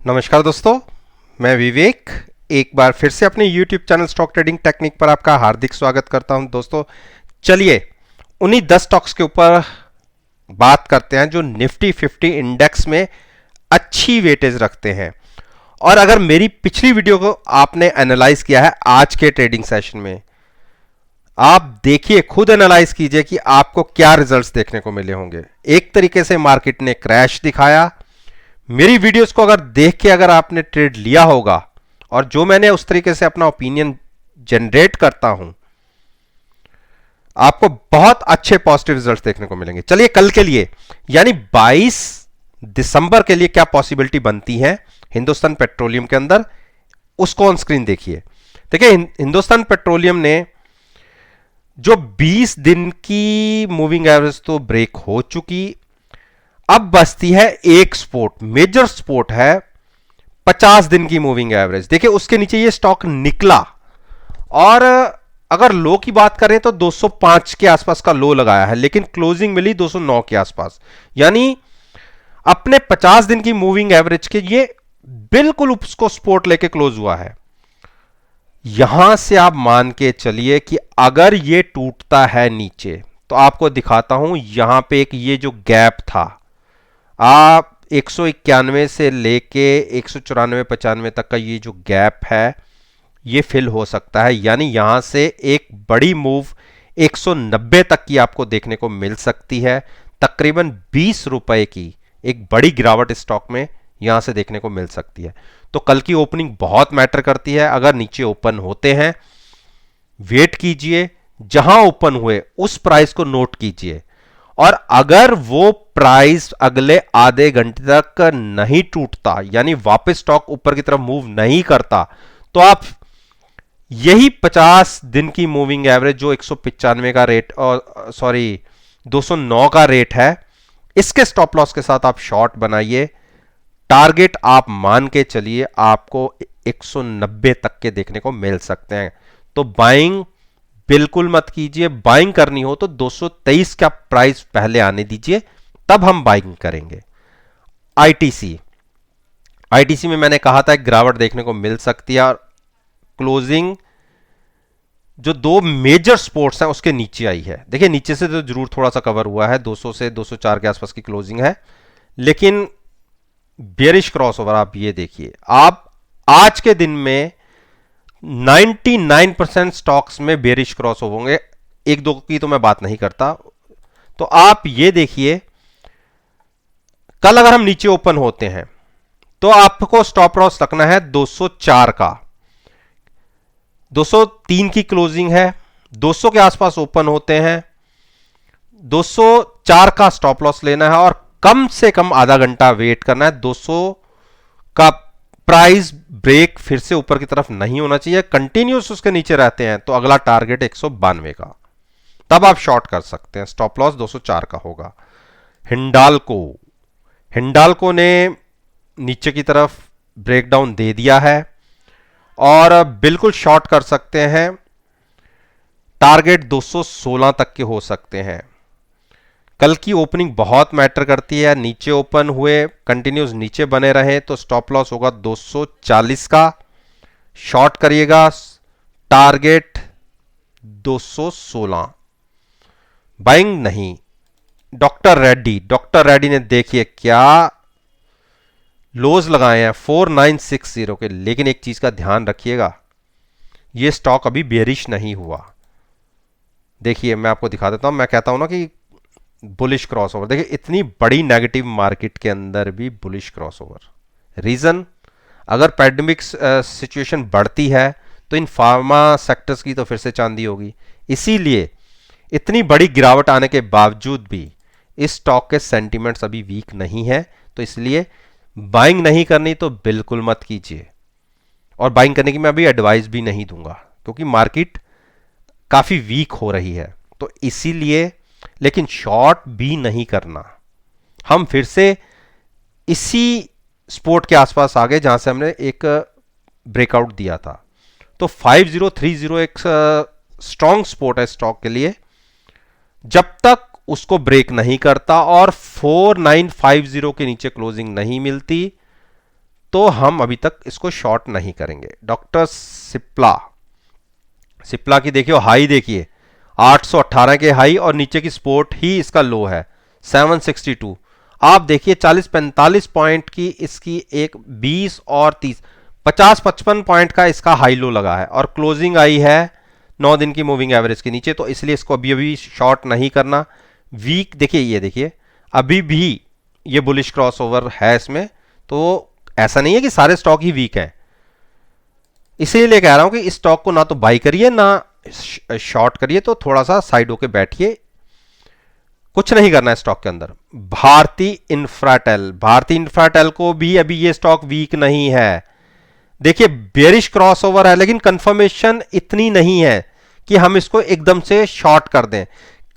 नमस्कार दोस्तों, मैं विवेक एक बार फिर से अपने YouTube channel stock trading technique पर आपका हार्दिक स्वागत करता हूं। दोस्तों चलिए उन्हीं 10 स्टॉक्स के ऊपर बात करते हैं जो निफ्टी 50 इंडेक्स में अच्छी वेटेज रखते हैं। और अगर मेरी पिछली वीडियो को आपने एनालाइज किया है आज के ट्रेडिंग सेशन में, आप देखिए, खुद एनालाइज कीजिए कि आपको क्या रिजल्ट्स देखने को मिले होंगे। एक तरीके से मार्केट ने क्रैश दिखाया। मेरी वीडियोस को अगर देख के अगर आपने ट्रेड लिया होगा और जो मैंने उस तरीके से अपना ओपिनियन जनरेट करता हूं, आपको बहुत अच्छे पॉजिटिव रिजल्ट्स देखने को मिलेंगे। चलिए कल के लिए यानी 22 दिसंबर के लिए क्या पॉसिबिलिटी बनती है हिंदुस्तान पेट्रोलियम के अंदर, उसको ऑन स्क्रीन देखिए। देखिए हिंदुस्तान पेट्रोलियम ने जो 20 दिन की मूविंग एवरेज तो ब्रेक हो चुकी, अब बचती है एक सपोर्ट, मेजर सपोर्ट है 50 दिन की मूविंग एवरेज। देखिए उसके नीचे ये स्टॉक निकला और अगर लो की बात करें तो 205 के आसपास का लो लगाया है, लेकिन क्लोजिंग मिली 209 के आसपास, यानी अपने 50 दिन की मूविंग एवरेज के ये बिल्कुल उसको सपोर्ट लेके क्लोज हुआ है। यहां से आप मान के चलिए कि अगर ये टूटता है नीचे, तो आपको दिखाता हूं यहां पे एक ये जो गैप था, आप 191 से लेके 194-95 तक का ये जो गैप है ये फिल हो सकता है, यानी यहां से एक बड़ी मूव 190 तक की आपको देखने को मिल सकती है। तकरीबन 20 रुपए की एक बड़ी गिरावट स्टॉक में यहां से देखने को मिल सकती है। तो कल की ओपनिंग बहुत मैटर करती है। अगर नीचे ओपन होते हैं, वेट कीजिए, जहां ओपन हुए उस प्राइस को नोट कीजिए, और अगर वो प्राइस अगले आधे घंटे तक नहीं टूटता, यानी वापस स्टॉक ऊपर की तरफ मूव नहीं करता, तो आप यही 50 दिन की मूविंग एवरेज जो 195 का रेट और 209 का रेट है, इसके स्टॉप लॉस के साथ आप शॉर्ट बनाइए। टारगेट आप मान के चलिए आपको 190 तक के देखने को मिल सकते हैं। तो बाइंग बिल्कुल मत कीजिए। बाइंग करनी हो तो 223 का प्राइस पहले आने दीजिए, तब हम बाइंग करेंगे। आईटीसी में मैंने कहा था एक गिरावट देखने को मिल सकती है, और क्लोजिंग जो दो मेजर सपोर्ट्स हैं उसके नीचे आई है। देखिए नीचे से तो जरूर थोड़ा सा कवर हुआ है, 200 से 204 के आसपास की क्लोजिंग है, लेकिन बेरिश क्रॉसओवर आप ये देखिए। आप आज के दिन में 99% स्टॉक्स में बेरिश क्रॉसओवर होंगे, एक दो की तो मैं बात नहीं करता। तो आप ये देखिए, कल अगर हम नीचे ओपन होते हैं तो आपको स्टॉप लॉस रखना है 204 का। 203 की क्लोजिंग है, 200 के आसपास ओपन होते हैं, 204 का स्टॉप लॉस लेना है और कम से कम आधा घंटा वेट करना है। 200 का प्राइस ब्रेक फिर से ऊपर की तरफ नहीं होना चाहिए। कंटिन्यूस उसके नीचे रहते हैं तो अगला टारगेट 192 का, तब आप शॉर्ट कर सकते हैं। स्टॉप लॉस 204 का होगा। हिंडाल्को ने नीचे की तरफ ब्रेकडाउन दे दिया है और बिल्कुल शॉर्ट कर सकते हैं। टारगेट 216 तक के हो सकते हैं। कल की ओपनिंग बहुत मैटर करती है। नीचे ओपन हुए, कंटिन्यूस नीचे बने रहे तो स्टॉप लॉस होगा 240 का, शॉर्ट करिएगा। टारगेट 216, बाइंग नहीं। डॉक्टर रेड्डी ने देखिए क्या लोज लगाए हैं 4960 के, लेकिन एक चीज का ध्यान रखिएगा, यह स्टॉक अभी बेरिश नहीं हुआ। देखिए मैं आपको दिखा देता हूं, मैं कहता हूं ना कि बुलिश क्रॉसओवर। देखिए इतनी बड़ी नेगेटिव मार्केट के अंदर भी बुलिश क्रॉसओवर। रीजन, अगर पैंडेमिक सिचुएशन बढ़ती है तो इन फार्मा सेक्टर्स की तो फिर से चांदी होगी। इसीलिए इतनी बड़ी गिरावट आने के बावजूद भी इस स्टॉक के सेंटिमेंट्स अभी वीक नहीं है, तो इसलिए बाइंग नहीं करनी तो बिल्कुल मत कीजिए। और बाइंग करने की मैं अभी एडवाइस भी नहीं दूंगा क्योंकि मार्केट काफी वीक हो रही है, तो इसीलिए। लेकिन शॉर्ट भी नहीं करना। हम फिर से इसी सपोर्ट के आसपास आ गए जहां से हमने एक ब्रेकआउट दिया था। तो 5030 एक स्ट्रॉन्ग सपोर्ट है स्टॉक के लिए। जब तक उसको ब्रेक नहीं करता और 4950 के नीचे क्लोजिंग नहीं मिलती, तो हम अभी तक इसको शॉर्ट नहीं करेंगे। डॉक्टर सिप्ला, सिप्ला की देखिए हाई, देखिए 818 के हाई और नीचे की सपोर्ट ही इसका लो है 762। आप देखिए 40-45 पॉइंट की इसकी एक 20 और 30 50-55 पॉइंट का इसका हाई लो लगा है और क्लोजिंग आई है 9 दिन की मूविंग एवरेज के नीचे, तो इसलिए इसको अभी अभी शॉर्ट नहीं करना। वीक देखिए, ये देखिए अभी भी ये बुलिश क्रॉसओवर है इसमें, तो ऐसा नहीं है कि सारे स्टॉक ही वीक हैं। इसीलिए कह रहा हूं कि इस स्टॉक को ना तो बाई करिए ना शॉर्ट करिए, तो थोड़ा सा साइड होके बैठिए, कुछ नहीं करना है स्टॉक के अंदर। भारती इंफ्राटेल, भारती इंफ्राटेल को भी अभी ये स्टॉक वीक नहीं है। देखिए बेरिश क्रॉसओवर है लेकिन कंफर्मेशन इतनी नहीं है कि हम इसको एकदम से शॉर्ट कर दें।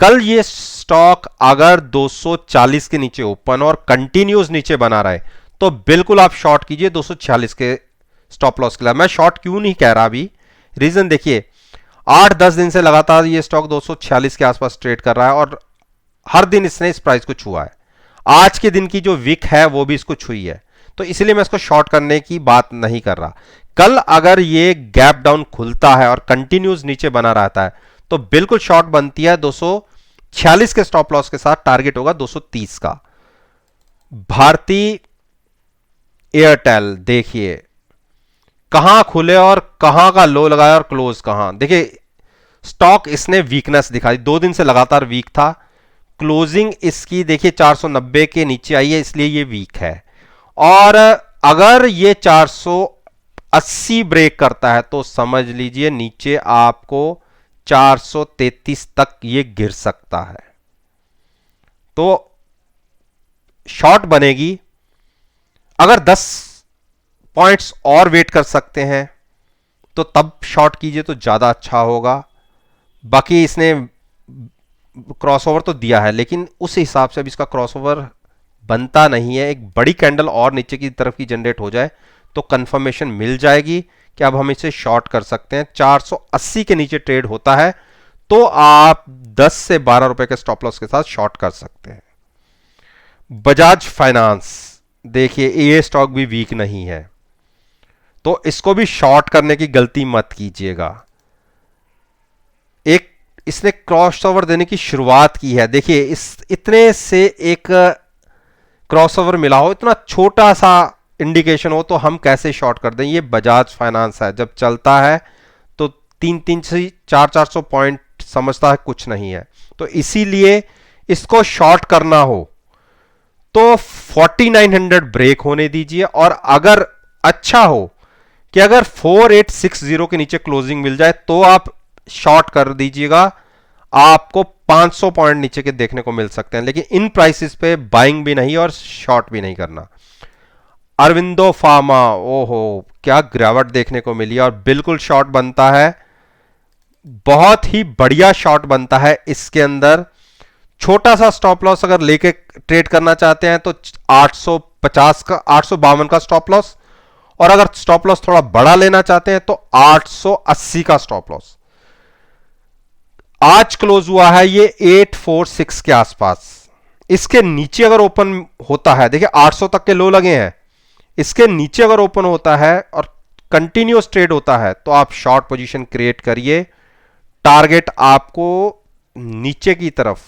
कल ये स्टॉक अगर 240 के नीचे ओपन और कंटिन्यूस नीचे बना रहा है तो बिल्कुल आप शॉर्ट कीजिए 246 के स्टॉप लॉस के लिए। मैं शॉर्ट क्यों नहीं कह रहा अभी, रीजन देखिए 8-10 दिन से लगातार ये स्टॉक 246 के आसपास ट्रेड कर रहा है और हर दिन इसने इस प्राइस को छुआ है। आज के दिन की जो विक है वो भी इसको छुई है, तो इसलिए मैं इसको शॉर्ट करने की बात नहीं कर रहा। कल अगर ये गैप डाउन खुलता है और कंटिन्यूस नीचे बना रहता है तो बिल्कुल शॉर्ट बनती है। 246 के स्टॉप लॉस के साथ टारगेट होगा 230 का। भारती एयरटेल देखिए कहां खुले और कहां का लो लगाया और क्लोज कहां, देखिए स्टॉक इसने वीकनेस दिखाई, 2 दिन से लगातार वीक था। क्लोजिंग इसकी देखिए 490 के नीचे आई है, इसलिए ये वीक है। और अगर ये 480 ब्रेक करता है तो समझ लीजिए नीचे आपको 433 तक ये गिर सकता है, तो शॉर्ट बनेगी। अगर 10 पॉइंट्स और वेट कर सकते हैं तो तब शॉर्ट कीजिए तो ज्यादा अच्छा होगा। बाकी इसने क्रॉसओवर तो दिया है लेकिन उस हिसाब से अभी इसका क्रॉसओवर बनता नहीं है। एक बड़ी कैंडल और नीचे की तरफ की जनरेट हो जाए तो कंफर्मेशन मिल जाएगी कि अब हम इसे शॉर्ट कर सकते हैं। 480 के नीचे ट्रेड होता है तो आप 10 से 12 रुपए के स्टॉप लॉस के साथ शॉर्ट कर सकते हैं। बजाज फाइनेंस देखिए ये स्टॉक भी वीक नहीं है, तो इसको भी शॉर्ट करने की गलती मत कीजिएगा। एक इसने क्रॉसओवर देने की शुरुआत की है, देखिए इस इतने से एक क्रॉसओवर मिला हो, इतना छोटा सा इंडिकेशन हो तो हम कैसे शॉर्ट कर दें। ये बजाज फाइनेंस है, जब चलता है तो 300 से 400 पॉइंट समझता है कुछ नहीं है, तो इसीलिए इसको शॉर्ट करना हो तो 4900 ब्रेक होने दीजिए। और अगर अच्छा हो कि अगर 4860 के नीचे क्लोजिंग मिल जाए तो आप शॉर्ट कर दीजिएगा, आपको 500 पॉइंट नीचे के देखने को मिल सकते हैं, लेकिन इन प्राइसेस पे बाइंग भी नहीं और शॉर्ट भी नहीं करना। अरविंदो फार्मा, ओहो क्या गिरावट देखने को मिली और बिल्कुल शॉर्ट बनता है, बहुत ही बढ़िया शॉर्ट बनता है। इसके अंदर छोटा सा स्टॉप लॉस अगर लेके ट्रेड करना चाहते हैं तो 850 का 852 का स्टॉप लॉस, और अगर स्टॉप लॉस थोड़ा बड़ा लेना चाहते हैं तो 880 का स्टॉप लॉस। आज क्लोज हुआ है ये 846 के आसपास, इसके नीचे अगर ओपन होता है, देखिए 800 तक के लो लगे हैं, इसके नीचे अगर ओपन होता है और कंटिन्यूअस ट्रेड होता है तो आप शॉर्ट पोजीशन क्रिएट करिए। टारगेट आपको नीचे की तरफ,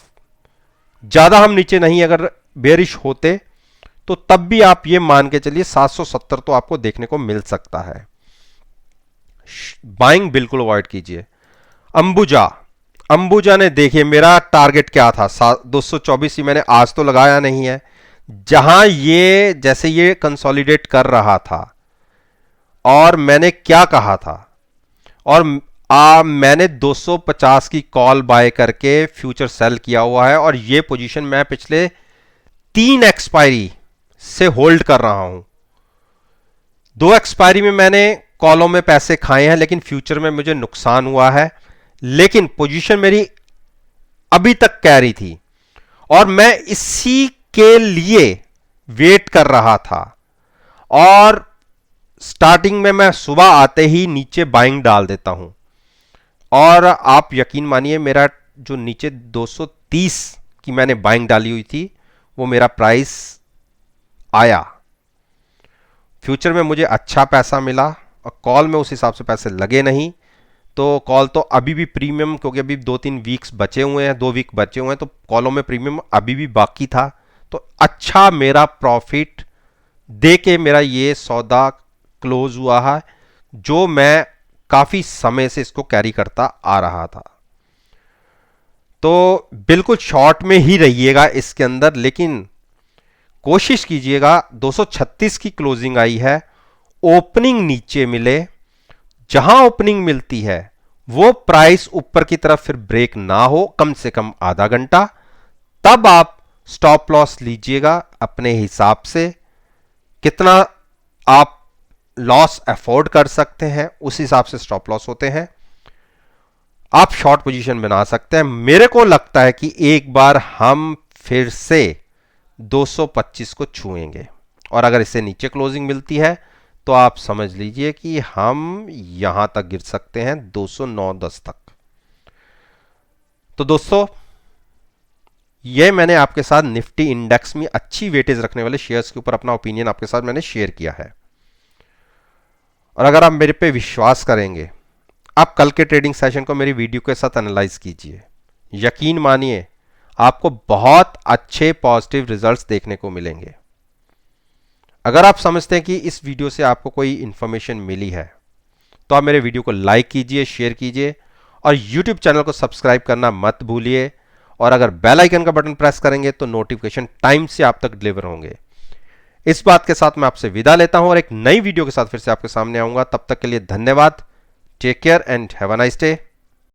ज्यादा हम नीचे नहीं, अगर बेरिश होते तो तब भी आप ये मान के चलिए 770 तो आपको देखने को मिल सकता है। बाइंग बिल्कुल अवॉइड कीजिए। अंबुजा, अंबुजा ने देखिए मेरा टारगेट क्या था 224 ही, मैंने आज तो लगाया नहीं है। जहां ये जैसे ये कंसोलिडेट कर रहा था और मैंने क्या कहा था, और मैंने 250 की कॉल बाय करके फ्यूचर सेल किया हुआ है और ये पोजीशन मैं पिछले 3 एक्सपायरी से होल्ड कर रहा हूं। 2 एक्सपायरी में मैंने कॉलों में पैसे खाए हैं लेकिन फ्यूचर में मुझे नुकसान हुआ है, लेकिन पोजीशन मेरी अभी तक कैरी थी और मैं इसी के लिए वेट कर रहा था। और स्टार्टिंग में मैं सुबह आते ही नीचे बाइंग डाल देता हूं और आप यकीन मानिए मेरा जो नीचे 230 की मैंने बाइंग डाली हुई थी वो मेरा प्राइस आया फ्यूचर में मुझे अच्छा पैसा मिला और कॉल में उस हिसाब से पैसे लगे नहीं, तो कॉल तो अभी भी प्रीमियम, क्योंकि अभी 2-3 वीक्स बचे हुए हैं, 2 वीक बचे हुए हैं, तो कॉलों में प्रीमियम अभी भी बाकी था, तो अच्छा मेरा प्रॉफिट दे के मेरा ये सौदा क्लोज हुआ है, जो मैं काफी समय से इसको कैरी करता आ रहा था। तो बिल्कुल शॉर्ट में ही रहिएगा इसके अंदर, लेकिन कोशिश कीजिएगा 236 की क्लोजिंग आई है, ओपनिंग नीचे मिले, जहां ओपनिंग मिलती है वो प्राइस ऊपर की तरफ फिर ब्रेक ना हो कम से कम आधा घंटा, तब आप स्टॉप लॉस लीजिएगा अपने हिसाब से। कितना आप लॉस अफोर्ड कर सकते हैं उस हिसाब से स्टॉप लॉस होते हैं, आप शॉर्ट पोजीशन बना सकते हैं। मेरे को लगता है कि एक बार हम फिर से 225 को छुएंगे, और अगर इससे नीचे क्लोजिंग मिलती है तो आप समझ लीजिए कि हम यहां तक गिर सकते हैं 209.10 तक। तो दोस्तों, यह मैंने आपके साथ निफ्टी इंडेक्स में अच्छी वेटेज रखने वाले शेयर्स के ऊपर अपना ओपिनियन आपके साथ मैंने शेयर किया है। और अगर आप मेरे पे विश्वास करेंगे, आप कल के ट्रेडिंग सेशन को मेरी वीडियो के साथ एनालाइज कीजिए, यकीन मानिए आपको बहुत अच्छे पॉजिटिव रिजल्ट्स देखने को मिलेंगे। अगर आप समझते हैं कि इस वीडियो से आपको कोई इंफॉर्मेशन मिली है, तो आप मेरे वीडियो को लाइक कीजिए, शेयर कीजिए, और यूट्यूब चैनल को सब्सक्राइब करना मत भूलिए। और अगर बेल आइकन का बटन प्रेस करेंगे तो नोटिफिकेशन टाइम से आप तक डिलीवर होंगे। इस बात के साथ मैं आपसे विदा लेता हूं और एक नई वीडियो के साथ फिर से आपके सामने आऊंगा। तब तक के लिए धन्यवाद। Take care and have a nice day.